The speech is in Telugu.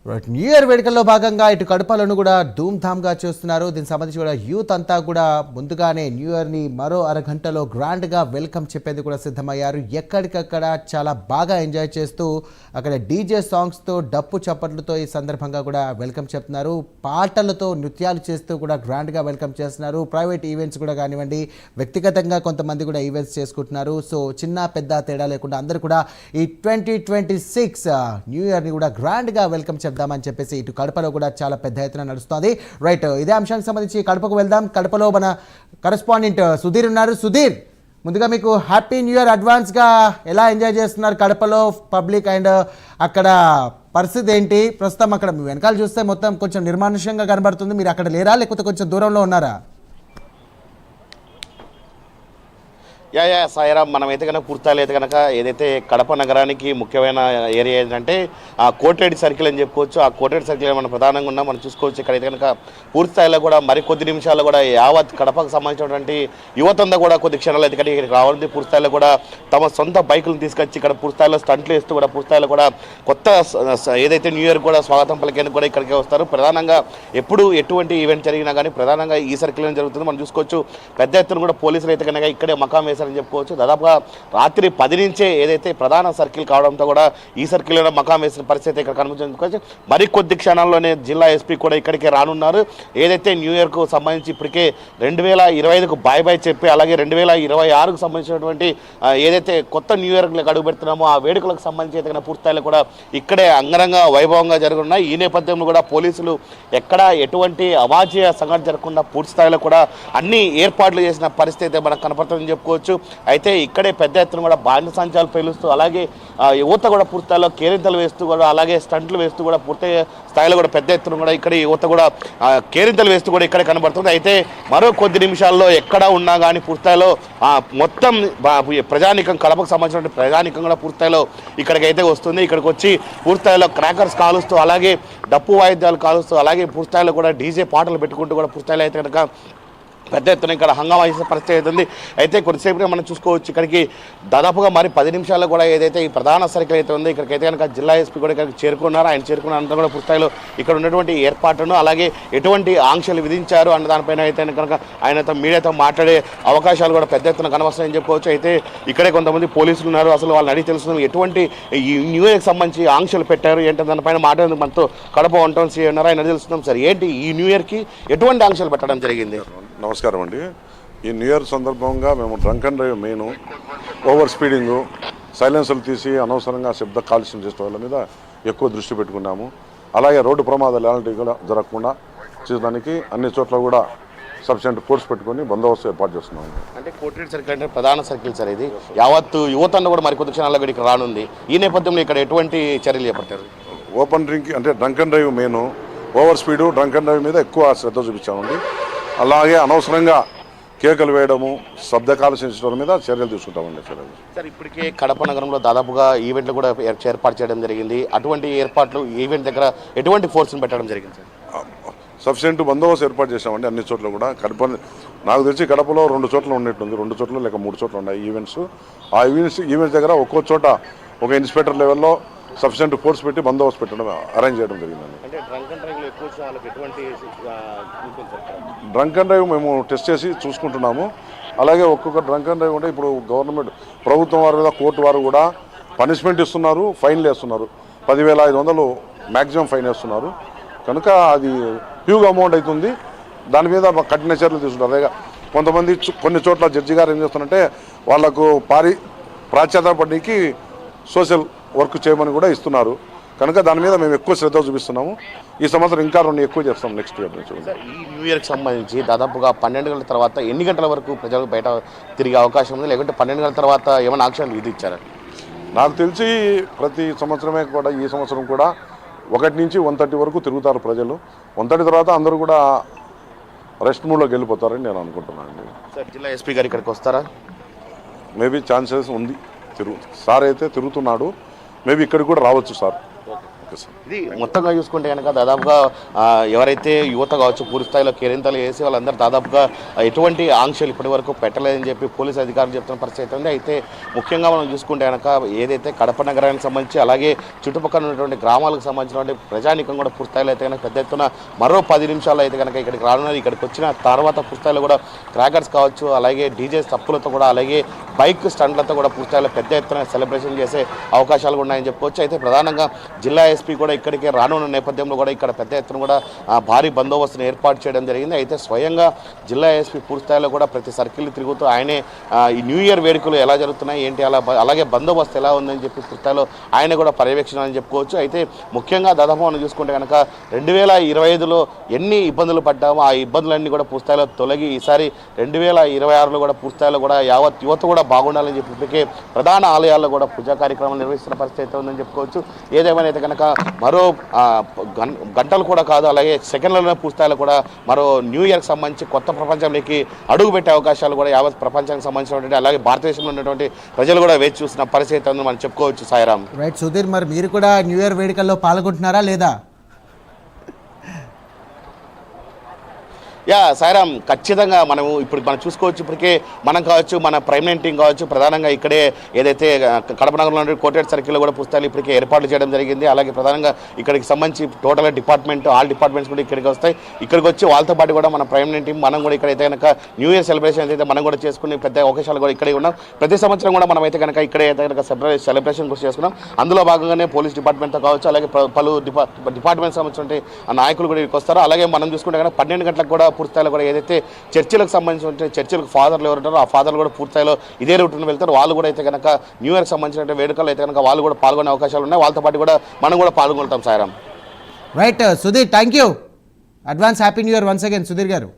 న్యూ ఇయర్ వేడుకల్లో భాగంగా ఇటు కడపలను కూడా ధూమ్ ధామ్గా చేస్తున్నారు. దీనికి సంబంధించి కూడా యూత్ అంతా కూడా ముందుగానే న్యూ ఇయర్ని మరో అరగంటలో గ్రాండ్గా వెల్కమ్ చెప్పేందుకు కూడా సిద్ధమయ్యారు. ఎక్కడికక్కడ చాలా బాగా ఎంజాయ్ చేస్తూ అక్కడ డీజే సాంగ్స్తో డప్పు చప్పట్లతో ఈ సందర్భంగా కూడా వెల్కమ్ చెప్తున్నారు. పాటలతో నృత్యాలు చేస్తూ కూడా గ్రాండ్గా వెల్కమ్ చేస్తున్నారు. ప్రైవేట్ ఈవెంట్స్ కూడా కానివ్వండి, వ్యక్తిగతంగా కొంతమంది కూడా ఈవెంట్స్ చేసుకుంటున్నారు. సో చిన్న పెద్ద తేడా లేకుండా అందరూ కూడా ఈ 2026 న్యూ ఇయర్ని కూడా గ్రాండ్గా వెల్కమ్ చెప్దామని చెప్పేసి ఇటు కడపలో కూడా చాలా పెద్ద ఎత్తున నడుస్తుంది. రైట్, ఇదే అంశానికి సంబంధించి కడపకు వెళ్దాం. కడపలో మన కరెస్పాండెంట్ సుధీర్ ఉన్నారు. సుధీర్, ముందుగా మీకు హ్యాపీ న్యూ ఇయర్ అడ్వాన్స్గా. ఎలా ఎంజాయ్ చేస్తున్నారు కడపలో పబ్లిక్ అండ్ అక్కడ పరిస్థితి ఏంటి? ప్రస్తుతం అక్కడ మీ వెనకాల చూస్తే మొత్తం కొంచెం నిర్మానుష్యంగా కనబడుతుంది. మీరు అక్కడ లేరా లేకపోతే కొంచెం దూరంలో ఉన్నారా? సాయిరామ్, మనమైతే కనుక పూర్తిస్థాయిలో అయితే కనుక ఏదైతే కడప నగరానికి ముఖ్యమైన ఏరియా ఏంటంటే ఆ కోటిరెడ్డి సర్కిల్ అని చెప్పుకోవచ్చు. ఆ కోటిరెడ్డి సర్కిల్ మనం ప్రధానంగా ఉన్నాం. మనం చూసుకోవచ్చు ఇక్కడైతే కనుక పూర్తిస్థాయిలో కూడా మరికొద్ది నిమిషాల్లో కూడా యావత్ కడపకు సంబంధించినటువంటి యువతంతా కూడా కొద్ది క్షణాలు అయితే ఇక్కడికి రావాలి. పూర్తిస్థాయిలో కూడా తమ సొంత బైకులను తీసుకొచ్చి ఇక్కడ పూర్తిస్థాయిలో స్టంట్లు వేస్తూ కూడా పూర్తిస్థాయిలో కూడా కొత్త ఏదైతే న్యూ ఇయర్ కూడా స్వాగతం పలికేందుకు కూడా ఇక్కడికే వస్తారు. ప్రధానంగా ఎప్పుడు ఎటువంటి ఈవెంట్ జరిగినా కానీ ప్రధానంగా ఈ సర్కిల్ జరుగుతుంది. మనం చూసుకోవచ్చు పెద్ద ఎత్తున కూడా పోలీసులు అయితే కనుక ఇక్కడే మకాం వేశారు అని చెప్పుకోవచ్చు. దాదాపుగా రాత్రి 10 నుంచే ఏదైతే ప్రధాన సర్కిల్ కావడంతో కూడా ఈ సర్కిల్లో మకాం వేసిన పరిస్థితి ఇక్కడ కనిపించుకోవచ్చు. మరి కొద్ది క్షణాల్లోనే జిల్లా ఎస్పీ కూడా ఇక్కడికే రానున్నారు. ఏదైతే న్యూ ఇయర్కు సంబంధించి ఇప్పటికే 2025కు బాయ్ బాయ్ చెప్పి అలాగే 2026కు సంబంధించినటువంటి ఏదైతే కొత్త న్యూ ఇయర్కి అడుగు పెడుతున్నామో ఆ వేడుకలకు సంబంధించి అయితే పూర్తిస్థాయిలో కూడా ఇక్కడే అంగరంగ వైభవంగా జరుగుతున్నాయి. ఈ నేపథ్యంలో కూడా పోలీసులు ఎక్కడ ఎటువంటి అవాంఛనీయ సంఘటన జరగకుండా పూర్తిస్థాయిలో కూడా అన్ని ఏర్పాట్లు చేసిన పరిస్థితి అయితే మనకు కనపడుతుందని చెప్పుకోవచ్చు. అయితే ఇక్కడే పెద్ద ఎత్తున కూడా బాండ్ సంచాలు పేలుస్తూ అలాగే యువత కూడా పూర్తిస్థాయిలో కేరింతలు వేస్తూ కూడా అలాగే స్టంట్లు వేస్తూ కూడా పూర్తి స్థాయిలో కూడా పెద్ద ఎత్తున కూడా ఇక్కడ యువత కూడా కేరింతలు వేస్తూ కూడా ఇక్కడే కనబడుతుంది. అయితే మరో కొద్ది నిమిషాల్లో ఎక్కడ ఉన్నా కానీ పూర్తిస్థాయిలో మొత్తం ప్రజానికం కడపకు సంబంధించిన ప్రజానికం కూడా పూర్తిస్థాయిలో ఇక్కడికైతే వస్తుంది. ఇక్కడికి వచ్చి పూర్తిస్థాయిలో క్రాకర్స్ కాలుస్తూ అలాగే డప్పు వాయిద్యాలు కాలుస్తూ అలాగే పూర్తిస్థాయిలో కూడా డీజే పాటలు పెట్టుకుంటూ కూడా పూర్తిస్థాయిలో అయితే కనుక పెద్ద ఎత్తున ఇక్కడ హంగామా చేసే పరిస్థితి అవుతుంది. అయితే కొద్దిసేపు మనం చూసుకోవచ్చు ఇక్కడికి దాదాపుగా మరి 10 నిమిషాల్లో కూడా ఏదైతే ఈ ప్రధాన సర్కిల్ అయితే ఉందో ఇక్కడికైతే కనుక జిల్లా ఎస్పీ కూడా ఇక్కడికి చేరుకున్నారు. ఆయన చేరుకున్నంతా కూడా పూర్తిస్థాయిలో ఇక్కడ ఉన్నటువంటి ఏర్పాట్లను అలాగే ఎటువంటి ఆంక్షలు విధించారు అన్న దానిపైన అయితే కనుక ఆయనతో మీడియాతో మాట్లాడే అవకాశాలు కూడా పెద్ద ఎత్తున కనవస్తాయని చెప్పుకోవచ్చు. అయితే ఇక్కడే కొంతమంది పోలీసులు ఉన్నారు. అసలు వాళ్ళని అడిగి తెలుస్తున్నాం ఎటువంటి ఈ న్యూ ఇయర్కి సంబంధించి ఆంక్షలు పెట్టారు ఏంటంటే దానిపైన మాట్లాడేందుకు మనతో కడప వంటం ఉన్నారు. ఆయన తెలుస్తున్నాం సార్, ఏంటి ఈ న్యూ ఇయర్కి ఎటువంటి ఆంక్షలు పెట్టడం జరిగింది? నమస్కారం అండి. ఈ న్యూ ఇయర్ సందర్భంగా మేము drunk and drive main over speeding సైలెన్సర్లు తీసి అనవసరంగా శబ్ద కాలుష్యం చేసే వాళ్ళ మీద ఎక్కువ దృష్టి పెట్టుకున్నాము. అలాగే రోడ్డు ప్రమాదాలు ఎలాంటి కూడా జరగకుండా చేయడానికి అన్ని చోట్ల కూడా సఫిషియెంట్ ఫోర్స్ పెట్టుకొని బందోబస్తు ఏర్పాటు చేస్తున్నాము. అంటే కోటిరెడ్డి సర్కిల్ అంటే ప్రధాన సర్కిల్ సార్, ఇది యావత్తు యువతను కూడా మరికొద్ది క్షణాల్లో ఇక్కడ రానుంది. ఈ నేపథ్యంలో ఇక్కడ ఎటువంటి చర్యలు చేపట్టారు? ఓపెన్ డ్రింక్ అంటే drunk and drive main over speed drunk and drive మీద ఎక్కువ శ్రద్ధ చూపించామండి. అలాగే అనవసరంగా కేకలు వేయడము శబ్ద కాలుష్యం మీద చర్యలు తీసుకుంటామండి. సార్, ఇప్పటికే కడప నగరంలో దాదాపుగా ఈవెంట్లు కూడా ఏర్పాటు చేయడం జరిగింది. అటువంటి ఏర్పాట్లు ఈవెంట్ దగ్గర ఎటువంటి ఫోర్స్ని పెట్టడం జరిగింది సార్? సఫిషియెంట్ బందోబస్తు ఏర్పాటు చేసామండి అన్ని చోట్ల కూడా. కడప నాకు తెలిసి కడపలో 2 చోట్ల ఉన్నట్టుంది, 2 చోట్ల లేక 3 చోట్ల ఉన్నాయి ఈవెంట్స్. ఆ ఈవెంట్స్ దగ్గర ఒక్కో చోట ఒక ఇన్స్పెక్టర్ లెవెల్లో సఫిషియెంట్ ఫోర్స్ పెట్టి బందోబస్తు పెట్టడం అరేంజ్ చేయడం జరిగిందండి. డ్రంక్ అండ్ డ్రైవ్ మేము టెస్ట్ చేసి చూసుకుంటున్నాము. అలాగే ఒక్కొక్క డ్రంక్ అండ్ డ్రైవ్ ఉంటే ఇప్పుడు గవర్నమెంట్ ప్రభుత్వం వారి మీద కోర్టు వారు కూడా పనిష్మెంట్ ఇస్తున్నారు, ఫైన్లు వేస్తున్నారు. 10,500 మ్యాక్సిమం ఫైన్ వేస్తున్నారు. కనుక అది హ్యూజ్ అమౌంట్ అవుతుంది. దాని మీద కఠిన చర్యలు తీసుకుంటారు. అదే కొంతమంది కొన్ని చోట్ల జడ్జి గారు ఏం చేస్తున్నారంటే వాళ్లకు ప్రాచ్యాతపడికి సోషల్ వర్క్ చేయమని కూడా ఇస్తున్నారు. కనుక దాని మీద మేము ఎక్కువ శ్రద్ధ చూపిస్తున్నాము. ఈ సంవత్సరం ఇంకా 2 ఎక్కువ చేస్తాం నెక్స్ట్ ఇయర్ నుంచి. ఈ న్యూ ఇయర్కి సంబంధించి దాదాపుగా 12 గంటల తర్వాత ఎన్ని గంటల వరకు ప్రజలకు బయట తిరిగే అవకాశం ఉంది, లేకుంటే 12 గంటల తర్వాత ఏమైనా ఆంక్షలు విధించారా? నాకు తెలిసి ప్రతి సంవత్సరమే కూడా ఈ సంవత్సరం కూడా 1 నుంచి 1:30 వరకు తిరుగుతారు ప్రజలు. 1:30 తర్వాత అందరూ కూడా రెస్ట్ మూడ్లోకి వెళ్ళిపోతారని నేను అనుకుంటున్నాను అండి. సార్, జిల్లా ఎస్పీ గారు ఇక్కడికి వస్తారా? మేబీ ఛాన్సెస్ ఉంది. సార్ అయితే తిరుగుతున్నాడు, మేబీ ఇక్కడికి కూడా రావచ్చు సార్. Okay sir. ఇది మొత్తంగా చూసుకుంటే కనుక దాదాపుగా ఎవరైతే యువత కావచ్చు పూర్తి స్థాయిలో కేరింతలు వేసి వాళ్ళందరూ దాదాపుగా ఎటువంటి ఆంక్షలు ఇప్పటి వరకు పెట్టలేదని చెప్పి పోలీసు అధికారులు చెప్తున్న పరిస్థితి ఉంది. అయితే ముఖ్యంగా మనం చూసుకుంటే కనుక ఏదైతే కడప నగరానికి సంబంధించి అలాగే చుట్టుపక్కల ఉన్నటువంటి గ్రామాలకు సంబంధించినటువంటి ప్రజానీకం కూడా పూర్తి స్థాయిలో అయితే కనుక పెద్ద ఎత్తున మరో 10 నిమిషాలు అయితే కనుక ఇక్కడికి రానున్నది. ఇక్కడికి వచ్చిన తర్వాత పూర్తి స్థాయిలో కూడా క్రాకర్స్ కావచ్చు, అలాగే డీజే తప్పులతో కూడా, అలాగే బైక్ స్టంట్లతో కూడా పూర్తి స్థాయిలో పెద్ద ఎత్తున సెలబ్రేషన్ చేసే అవకాశాలు ఉన్నాయని చెప్పుకోవచ్చు. అయితే ప్రధానంగా జిల్లా ఎస్పీ కూడా ఇక్కడికి రానున్న నేపథ్యంలో కూడా ఇక్కడ పెద్ద ఎత్తున కూడా భారీ బందోబస్తును ఏర్పాటు చేయడం జరిగింది. అయితే స్వయంగా జిల్లా ఎస్పీ పూర్తి స్థాయిలో కూడా ప్రతి సర్కిల్ తిరుగుతూ ఆయనే ఈ న్యూ ఇయర్ వేడుకలు ఎలా జరుగుతున్నాయి ఏంటి అలాగే బందోబస్తు ఎలా ఉందని చెప్పి పూర్తి స్థాయిలో ఆయన కూడా పర్యవేక్షణ అని చెప్పుకోవచ్చు. అయితే ముఖ్యంగా దాదాపు మనం చూసుకుంటే కనుక 2025లో ఎన్ని ఇబ్బందులు పడ్డామో ఆ ఇబ్బందులన్నీ కూడా పూర్తి స్థాయిలో తొలగి ఈసారి 2026లో కూడా పూర్తి స్థాయిలో కూడా యావత్ యువత కూడా బాగుండాలని చెప్పి ఇప్పటికే ప్రధాన ఆలయాల్లో కూడా పూజా కార్యక్రమాలు నిర్వహిస్తున్న పరిస్థితి ఉందని చెప్పుకోవచ్చు. ఏదేమైనా అయితే కనుక మరో గంటలు కూడా కాదు, అలాగే సెకండ్లలోనే పూర్తి స్థాయిలో కూడా మరో న్యూ ఇయర్కి సంబంధించి కొత్త ప్రపంచంలోకి అడుగు పెట్టే అవకాశాలు కూడా యావత్ ప్రపంచానికి సంబంధించినటువంటి అలాగే భారతదేశంలో ఉన్నటువంటి ప్రజలు కూడా వేచి చూసిన పరిస్థితి ఉందని మనం చెప్పుకోవచ్చు. సాయిరామ్. రైట్ సుధీర్, మరి మీరు కూడా న్యూ ఇయర్ వేడుకల్లో పాల్గొంటున్నారా లేదా? సాయిరామ్, ఖచ్చితంగా మనం చూసుకోవచ్చు. ఇప్పటికే మనం కావచ్చు, మన ప్రైమ్ టీం కావచ్చు, ప్రధానంగా ఇక్కడే ఏదైతే కడప నగరంలో కోటేట్ సర్కిల్లో కూడా పుస్తకాలు ఇప్పటికే ఏర్పాట్లు చేయడం జరిగింది. అలాగే ప్రధానంగా ఇక్కడికి సంబంధించి టోటల్ డిపార్ట్మెంట్ ఆల్ డిపార్ట్మెంట్స్ కూడా ఇక్కడికి వస్తాయి. ఇక్కడికి వచ్చి వాళ్ళతో పాటు కూడా మన ప్రైమ్ టీం మనం కూడా ఇక్కడైతే కనుక న్యూ ఇయర్ సెలబ్రేషన్ అయితే మనం కూడా చేసుకుని పెద్ద అవకాశాలు కూడా ఇక్కడే ఉన్నాం. ప్రతి సంవత్సరం కూడా మనం అయితే కనుక ఇక్కడే అయితే కనుక సెలబ్రేషన్ కూడా చేసుకున్నాం. అందులో భాగంగానే పోలీస్ డిపార్ట్మెంట్తో కావచ్చు, అలాగే పలు డిపార్ట్మెంట్ సంబంధించిన నాయకులు కూడా ఇక్కడికి వస్తారు. అలాగే మనం చూసుకుంటే కనుక 12 గంటలకు కూడా పూర్తిస్థాయిలో కూడా ఏదైతే చర్చిలకు సంబంధించిన చర్చిలకు ఫాదర్లు ఎవరు ఉంటారో ఆ ఫాదర్లు కూడా పూర్తిస్థాయిలో ఇదే రూట్లో వెళ్తారు. వాళ్ళు కూడా అయితే కనుక న్యూ ఇయర్కి సంబంధించిన వేడుకలు అయితే కనుక వాళ్ళు కూడా పాల్గొనే అవకాశాలు ఉన్నాయి. వాళ్ళతో పాటు కూడా మనం కూడా పాల్గొంటాం. Sairam. Right Sudheer, thank you. Advance happy new year once again Sudheer గారు.